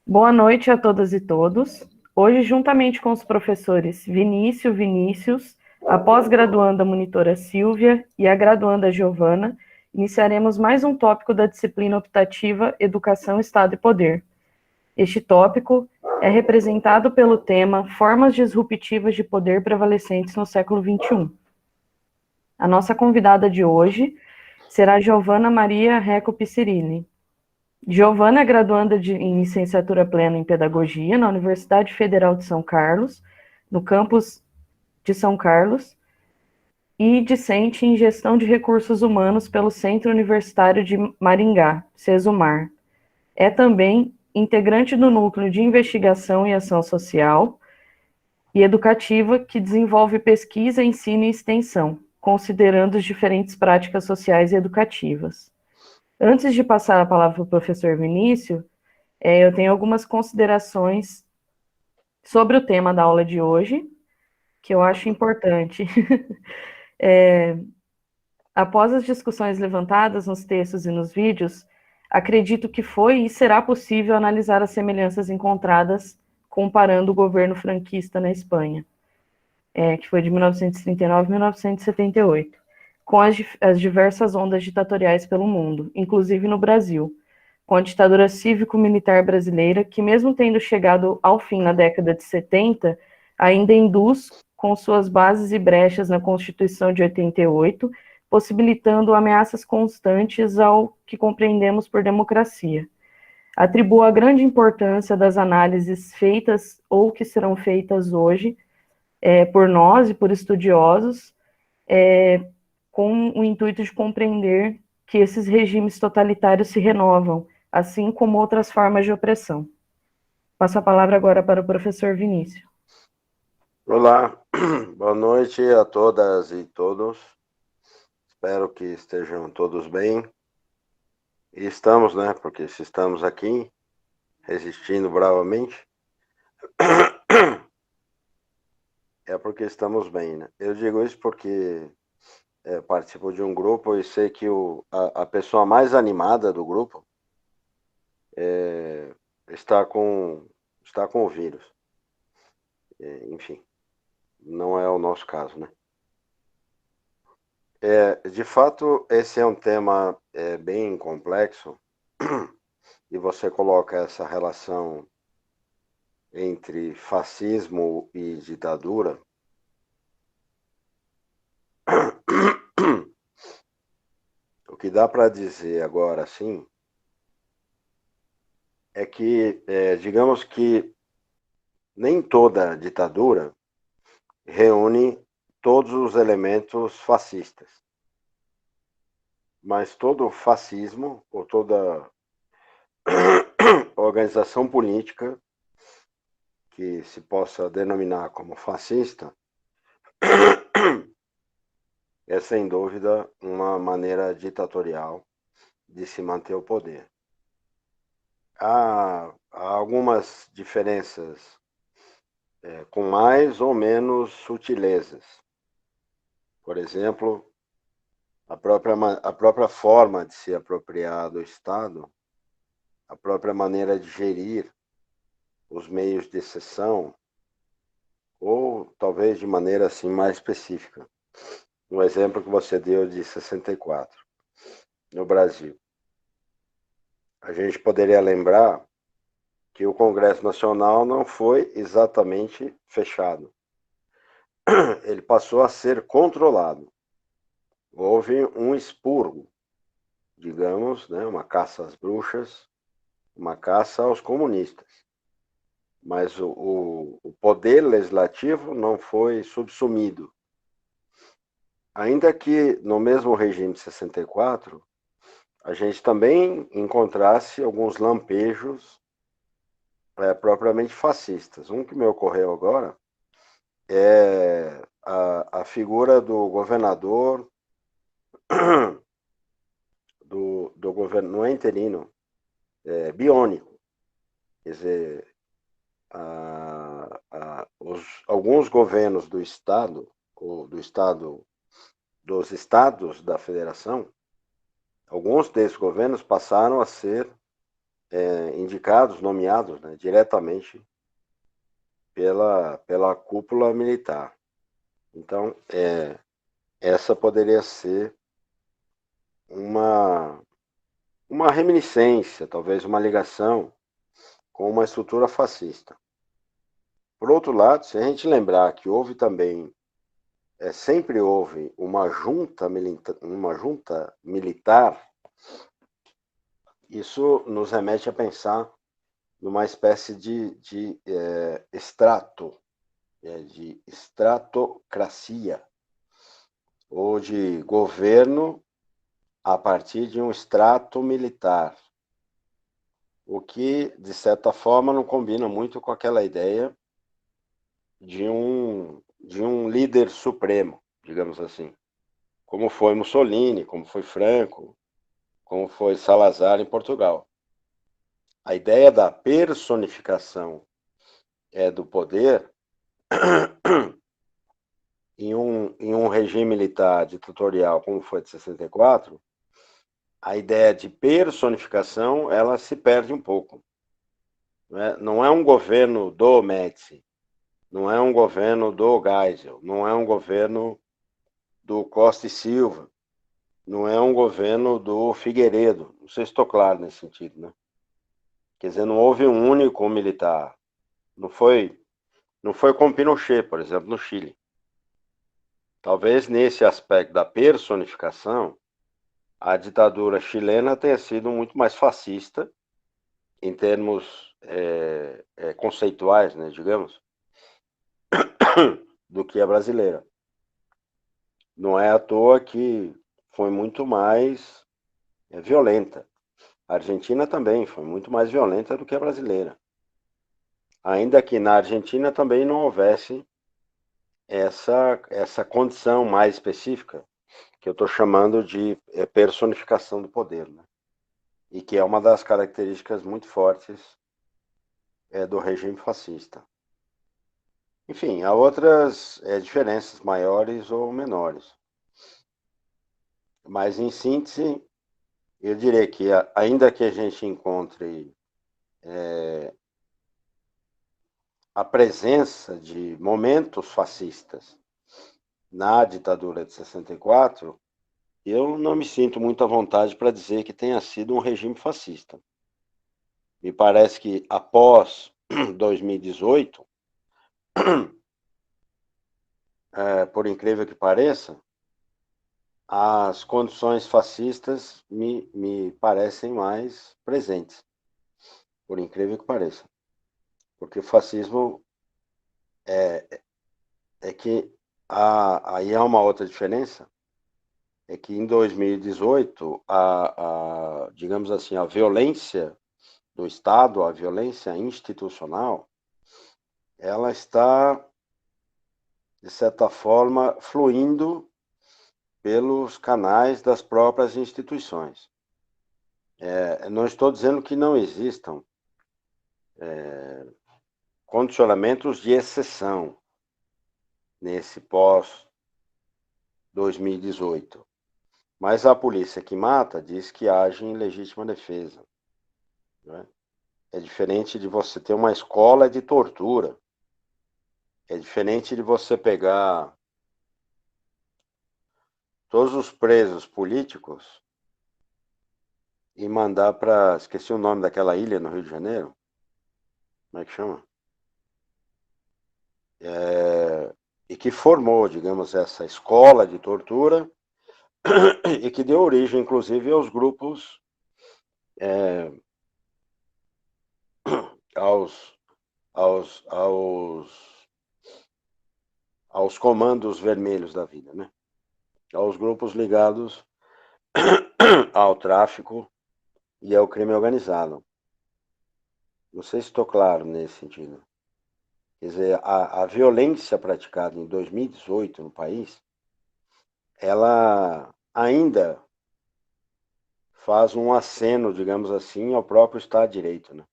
Boa noite a todas e todos. Hoje, juntamente com os professores Vinícius, a pós-graduanda monitora Silvia e a graduanda Giovana, iniciaremos mais um tópico da disciplina optativa Educação, Estado e Poder. Este tópico é representado pelo tema Formas disruptivas de poder prevalecentes no século XXI. A nossa convidada de hoje será Giovana Maria Reco Piscirini. Giovana é graduanda em licenciatura plena em Pedagogia na Universidade Federal de São Carlos, no campus de São Carlos, e discente em Gestão de Recursos Humanos pelo Centro Universitário de Maringá, CESUMAR. É também integrante do Núcleo de Investigação e Ação Social e Educativa, que desenvolve pesquisa, ensino e extensão, considerando as diferentes práticas sociais e educativas. Antes de passar a palavra para o professor Vinícius, eu tenho algumas considerações sobre o tema da aula de hoje, que eu acho importante. Após as discussões levantadas nos textos e nos vídeos, acredito que foi e será possível analisar as semelhanças encontradas comparando o governo franquista na Espanha, que foi de 1939 a 1978, com as diversas ondas ditatoriais pelo mundo, inclusive no Brasil, com a ditadura cívico-militar brasileira, que mesmo tendo chegado ao fim na década de 70, ainda induz com suas bases e brechas na Constituição de 88, possibilitando ameaças constantes ao que compreendemos por democracia. Atribuo a grande importância das análises feitas ou que serão feitas hoje por nós e por estudiosos, com o intuito de compreender que esses regimes totalitários se renovam, assim como outras formas de opressão. Passo a palavra agora para o professor Vinícius. Olá, boa noite a todas e todos. Espero que estejam todos bem. E estamos, né? Porque se estamos aqui resistindo bravamente, é porque estamos bem, né? Eu digo isso porque participo de um grupo e sei que a pessoa mais animada do grupo está com o vírus. Enfim, não é o nosso caso, né? De fato, esse é um tema bem complexo e você coloca essa relação entre fascismo e ditadura. O que dá para dizer agora, sim, é que, digamos que nem toda ditadura reúne todos os elementos fascistas. Mas todo fascismo, ou toda organização política que se possa denominar como fascista, é sem dúvida uma maneira ditatorial de se manter o poder. Há algumas diferenças com mais ou menos sutilezas. Por exemplo, a própria forma de se apropriar do Estado, a própria maneira de gerir os meios de exceção, ou talvez de maneira assim mais específica. Um exemplo que você deu de 64, no Brasil. A gente poderia lembrar que o Congresso Nacional não foi exatamente fechado. Ele passou a ser controlado. Houve um expurgo, digamos, né, uma caça às bruxas, uma caça aos comunistas. Mas o poder legislativo não foi subsumido. Ainda que no mesmo regime de 64, a gente também encontrasse alguns lampejos propriamente fascistas. Um que me ocorreu agora é a figura do governador, do governo, não é interino, é biônico. Quer dizer, alguns governos do Estado, ou dos estados da federação, alguns desses governos passaram a ser indicados, nomeados, né, diretamente pela cúpula militar. Então, essa poderia ser uma reminiscência, talvez uma ligação com uma estrutura fascista. Por outro lado, se a gente lembrar que houve também, sempre houve uma junta militar, isso nos remete a pensar numa espécie de de estratocracia, ou de governo a partir de um extrato militar, o que, de certa forma, não combina muito com aquela ideia de um líder supremo, digamos assim, como foi Mussolini, como foi Franco, como foi Salazar em Portugal. A ideia da personificação do poder em um regime militar ditatorial como foi de 64, a ideia de personificação ela se perde um pouco. Não é um governo do Médici, não é um governo do Geisel, não é um governo do Costa e Silva, não é um governo do Figueiredo. Não sei se estou claro nesse sentido, né? Quer dizer, não houve um único militar. Não foi como Pinochet, por exemplo, no Chile. Talvez nesse aspecto da personificação, a ditadura chilena tenha sido muito mais fascista em termos conceituais, né, digamos, do que a brasileira. Não é à toa que foi muito mais violenta. A Argentina também foi muito mais violenta do que a brasileira. Ainda que na Argentina também não houvesse essa condição mais específica, que eu estou chamando de personificação do poder, né? E que é uma das características muito fortes do regime fascista. Enfim, há outras diferenças maiores ou menores. Mas, em síntese, eu diria que, ainda que a gente encontre a presença de momentos fascistas na ditadura de 64, eu não me sinto muito à vontade para dizer que tenha sido um regime fascista. Me parece que, após 2018, por incrível que pareça, as condições fascistas me parecem mais presentes, por incrível que pareça. Porque o fascismo que aí há uma outra diferença, é que em 2018, digamos assim, a violência do Estado, a violência institucional, ela está, de certa forma, fluindo pelos canais das próprias instituições. Não estou dizendo que não existam condicionamentos de exceção nesse pós-2018. Mas a polícia que mata diz que age em legítima defesa. Né? É diferente de você ter uma escola de tortura. É diferente de você pegar todos os presos políticos e mandar para... Esqueci o nome daquela ilha no Rio de Janeiro. Como é que chama? E que formou, digamos, essa escola de tortura e que deu origem, inclusive, aos grupos, aos comandos vermelhos da vida, né? Aos grupos ligados ao tráfico e ao crime organizado. Não sei se estou claro nesse sentido. Quer dizer, a violência praticada em 2018 no país, ela ainda faz um aceno, digamos assim, ao próprio Estado de Direito, né?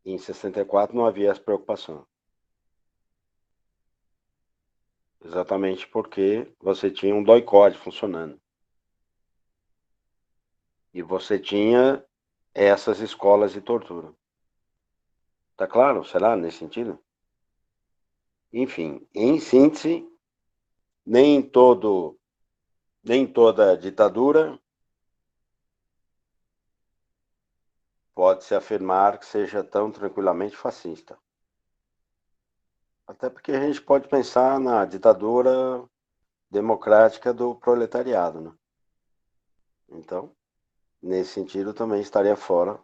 Em 64 não havia essa preocupação. Exatamente porque você tinha um doicode funcionando. E você tinha essas escolas de tortura. Tá claro? Será nesse sentido? Enfim, em síntese, nem toda ditadura pode-se afirmar que seja tão tranquilamente fascista. Até porque a gente pode pensar na ditadura democrática do proletariado, né? Então, nesse sentido, também estaria fora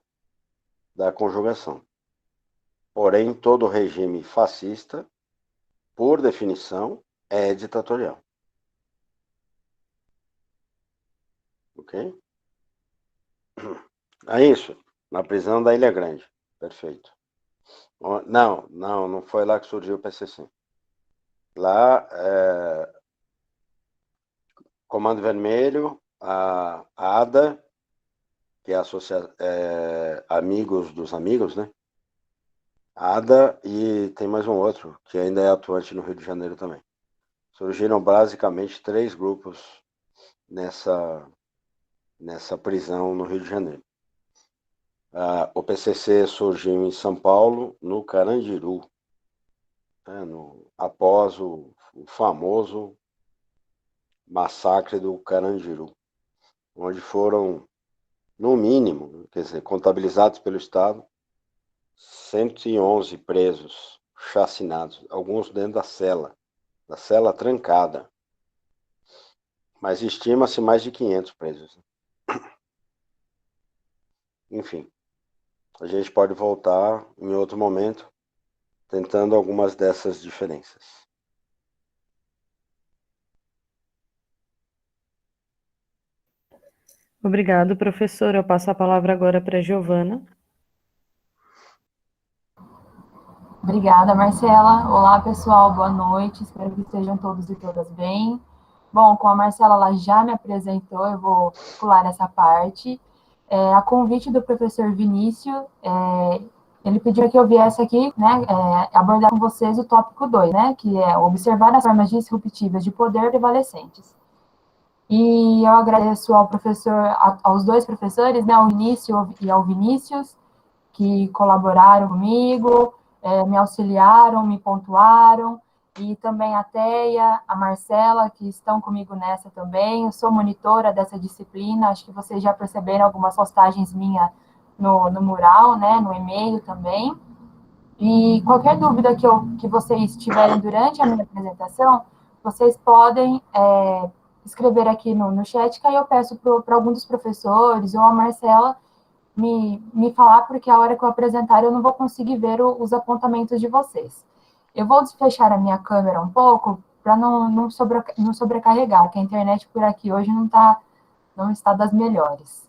da conjugação. Porém, todo regime fascista, por definição, é ditatorial. Ok? É isso. Na prisão da Ilha Grande. Perfeito. Não foi lá que surgiu o PCC. Lá, Comando Vermelho, a ADA, que é Amigos dos Amigos, né? ADA e tem mais um outro, que ainda é atuante no Rio de Janeiro também. Surgiram basicamente 3 grupos nessa prisão no Rio de Janeiro. O PCC surgiu em São Paulo, no Carandiru, né, após o famoso massacre do Carandiru, onde foram, no mínimo, quer dizer, contabilizados pelo Estado, 111 presos chacinados, alguns dentro da cela trancada. Mas estima-se mais de 500 presos. Enfim, a gente pode voltar em outro momento, tentando algumas dessas diferenças. Obrigado, professor. Eu passo a palavra agora para a Giovana. Obrigada, Marcela. Olá, pessoal, boa noite. Espero que estejam todos e todas bem. Bom, como a Marcela ela já me apresentou, eu vou pular essa parte. A convite do professor Vinícius, ele pediu que eu viesse aqui, né, abordar com vocês o tópico 2, né, que é observar as formas disruptivas de poder prevalecentes. E eu agradeço aos 2 professores, né, ao Vinícius e ao Vinícius, que colaboraram comigo, me auxiliaram, me pontuaram, e também a Teia, a Marcela, que estão comigo nessa também. Eu sou monitora dessa disciplina, acho que vocês já perceberam algumas postagens minhas no mural, né, no e-mail também. E qualquer dúvida que vocês tiverem durante a minha apresentação, vocês podem escrever aqui no chat, que aí eu peço para algum dos professores ou a Marcela me falar, porque a hora que eu apresentar eu não vou conseguir ver os apontamentos de vocês. Eu vou desfechar a minha câmera um pouco para não sobrecarregar, que a internet por aqui hoje não está das melhores.